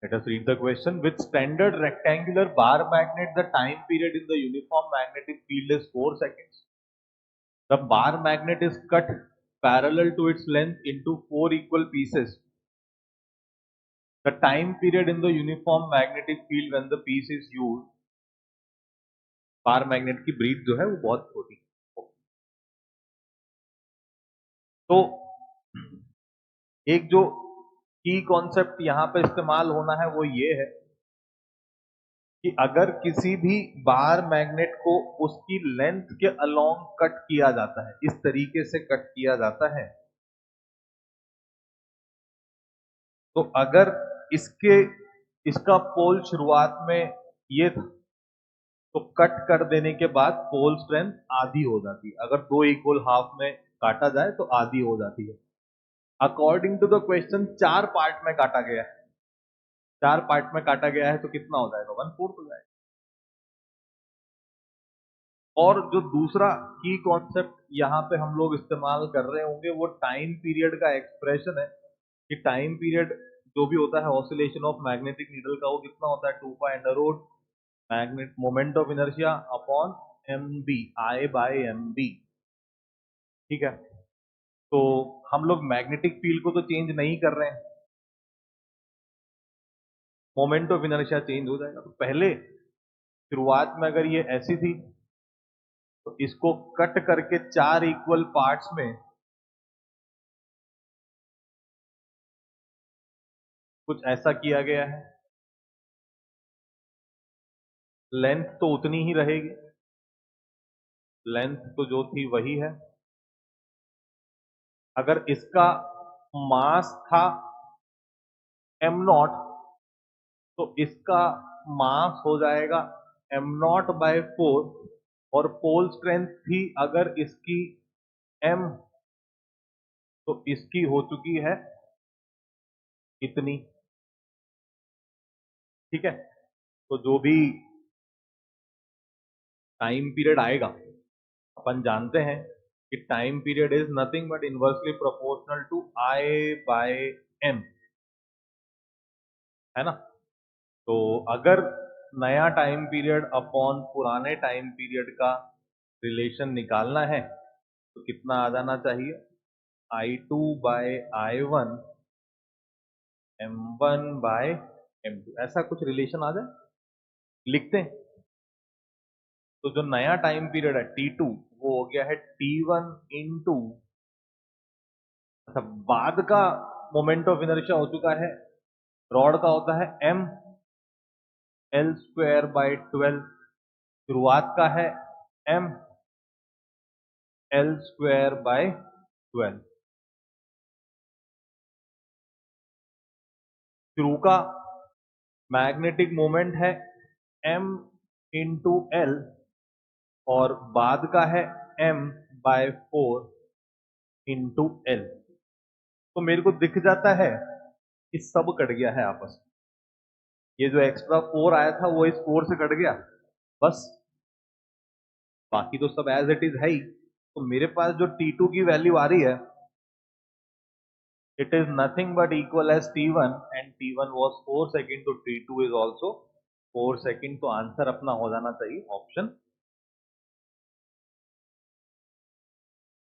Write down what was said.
Let us read the question. With standard rectangular bar magnet, the time period in the uniform magnetic field is 4 seconds. The bar magnet is cut parallel to its length into 4 equal pieces. The time period in the uniform magnetic field when the piece is used, bar magnet की breathe जो है वो बहुत छोटी है. तो एक जो की कॉन्सेप्ट यहां पे इस्तेमाल होना है वो ये है कि अगर किसी भी बार मैग्नेट को उसकी लेंथ के अलोंग कट किया जाता है, इस तरीके से कट किया जाता है, तो अगर इसका पोल शुरुआत में ये था, तो कट कर देने के बाद पोल स्ट्रेंथ आधी हो जाती है. अगर 2 इक्वल हाफ में काटा जाए तो आधी हो जाती है. According to the question 4 part में काटा गया है. 4 पार्ट में काटा गया है तो कितना हो जाएगा? 1/4 हो जाएगा. और जो दूसरा की कॉन्सेप्ट यहां पे हम लोग इस्तेमाल कर रहे होंगे वो टाइम पीरियड का एक्सप्रेशन है कि टाइम पीरियड जो भी होता है ऑसिलेशन ऑफ मैग्नेटिक नीडल का, वो कितना होता है? 2 pi under root magnet moment of inertia upon mb, I by mb. ठीक है, तो हम लोग मैग्नेटिक फील्ड को तो चेंज नहीं कर रहे हैं, मोमेंट ऑफ इनर्शिया चेंज हो जाएगा. तो पहले शुरुआत में अगर ये ऐसी थी तो इसको कट करके 4 इक्वल पार्ट्स में कुछ ऐसा किया गया है. लेंथ तो उतनी ही रहेगी, लेंथ तो जो थी वही है. अगर इसका मास था m0 तो इसका मास हो जाएगा m0/4 और पोल स्ट्रेंथ थी अगर इसकी m तो इसकी हो चुकी है इतनी. ठीक है, तो जो भी टाइम पीरियड आएगा, अपन जानते हैं कि time period is nothing but inversely proportional to I by m, है ना. तो अगर नया टाइम पीरियड अपॉन पुराने टाइम पीरियड का रिलेशन निकालना है तो कितना आ जाना चाहिए? I2 bye I1 m1 bye m2, ऐसा कुछ रिलेशन आ जाए. लिखते हैं. तो जो नया टाइम पीरियड है T2 वो हो गया है T1 इंटू, अच्छा बाद का मोमेंट ऑफ इनर्शिया हो चुका है, रॉड का होता है m L²/12, शुरुआत का है m L²/12. शुरू का मैग्नेटिक मोमेंट है m इंटू L और बाद का है m/4 इंटू L. तो मेरे को दिख जाता है कि सब कट गया है आपस में. ये जो एक्स्ट्रा 4 आया था वो इस 4 से कट गया बस, बाकी तो सब एज इट इज है ही. तो मेरे पास जो T2 की वैल्यू आ रही है, it is nothing but equal as T1 and T1 was 4 second, तो T2 is also 4 सेकेंड. तो आंसर अपना हो जाना चाहिए ऑप्शन